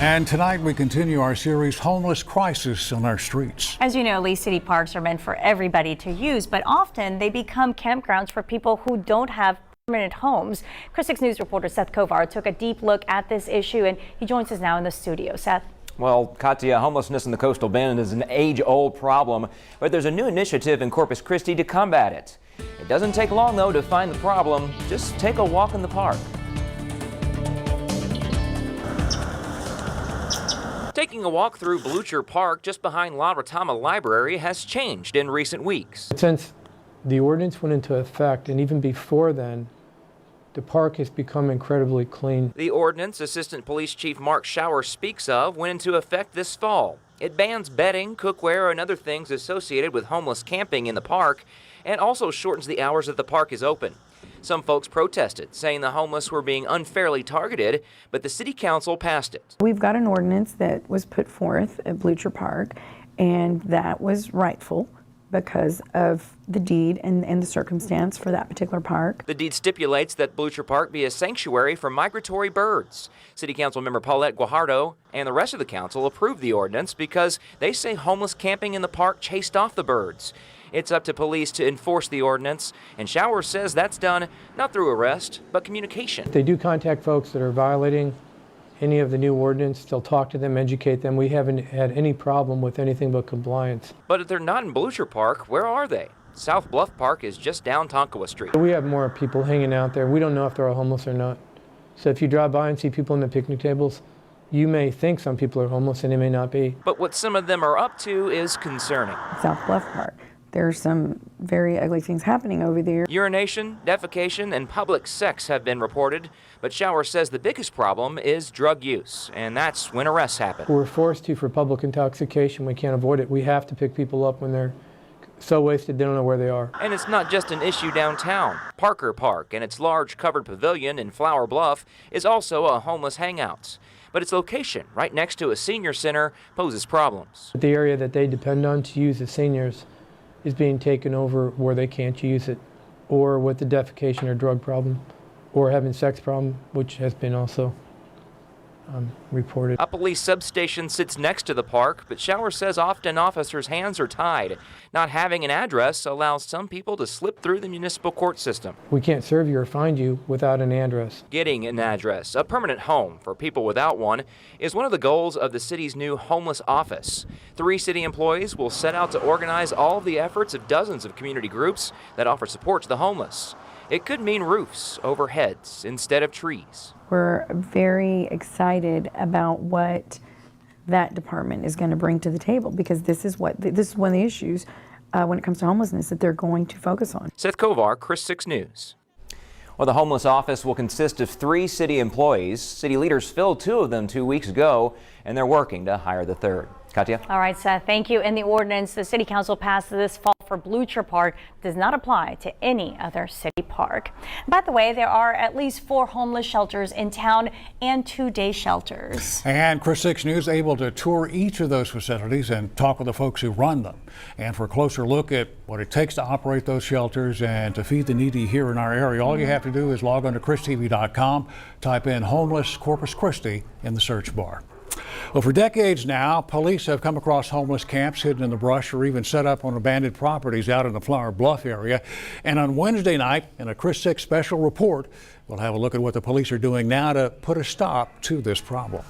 And tonight we continue our series, Homeless Crisis on Our Streets. As you know, Lee City parks are meant for everybody to use, but often they become campgrounds for people who don't have permanent homes. Chris 6 News reporter Seth Kovar took a deep look at this issue, and he joins us now in the studio. Seth. Well, Katya, homelessness in the Coastal Bend is an age-old problem, but there's a new initiative in Corpus Christi to combat it. It doesn't take long, though, to find the problem. Just take a walk in the park. Taking a walk through Blucher Park just behind La Retama Library has changed in recent weeks. Since the ordinance went into effect, and even before then, the park has become incredibly clean. The ordinance Assistant Police Chief Mark Shower speaks of went into effect this fall. It bans bedding, cookware, and other things associated with homeless camping in the park, and also shortens the hours that the park is open. Some folks protested, saying the homeless were being unfairly targeted, but the City Council passed it. We've got an ordinance that was put forth at Blucher Park, and that was rightful because of the deed and the circumstance for that particular park. The deed stipulates that Blucher Park be a sanctuary for migratory birds. City Council member Paulette Guajardo and the rest of the council approved the ordinance because they say homeless camping in the park chased off the birds. It's up to police to enforce the ordinance, and Shower says that's done not through arrest, but communication. They do contact folks that are violating any of the new ordinance. They'll talk to them, educate them. We haven't had any problem with anything but compliance. But if they're not in Blucher Park, where are they? South Bluff Park is just down Tonkawa Street. We have more people hanging out there. We don't know if they're all homeless or not. So if you drive by and see people on the picnic tables, you may think some people are homeless and they may not be. But what some of them are up to is concerning. South Bluff Park. There's some very ugly things happening over there. Urination, defecation, and public sex have been reported, but Shower says the biggest problem is drug use, and that's when arrests happen. We're forced to for public intoxication. We can't avoid it. We have to pick people up when they're so wasted they don't know where they are. And it's not just an issue downtown. Parker Park and its large covered pavilion in Flower Bluff is also a homeless hangout. But its location, right next to a senior center, poses problems. The area that they depend on to use as seniors is being taken over where they can't use it, or with the defecation or drug problem, or having sex problem, which has been also reported. A police substation sits next to the park, but Shower says often officers' hands are tied. Not having an address allows some people to slip through the municipal court system. We can't serve you or find you without an address. Getting an address, a permanent home for people without one, is one of the goals of the city's new homeless office. 3 city employees will set out to organize all of the efforts of dozens of community groups that offer support to the homeless. It could mean roofs over heads instead of trees. We're very excited about what that department is going to bring to the table, because this is one of the issues when it comes to homelessness that they're going to focus on. Seth Kovar, Chris 6 News. Well, the homeless office will consist of 3 city employees. City leaders filled 2 of them 2 weeks ago, and they're working to hire the 3rd. Katya? All right, Seth, thank you. And the ordinance the City Council passed this fall for Blucher Park does not apply to any other city park. By the way, there are at least 4 homeless shelters in town and 2 day shelters. And Chris 6 News able to tour each of those facilities and talk with the folks who run them. And for a closer look at what it takes to operate those shelters and to feed the needy here in our area, all you have to do is log on to christv.com, type in homeless Corpus Christi in the search bar. Well, for decades now, police have come across homeless camps hidden in the brush or even set up on abandoned properties out in the Flower Bluff area. And on Wednesday night, in a Chris 6 special report, we'll have a look at what the police are doing now to put a stop to this problem.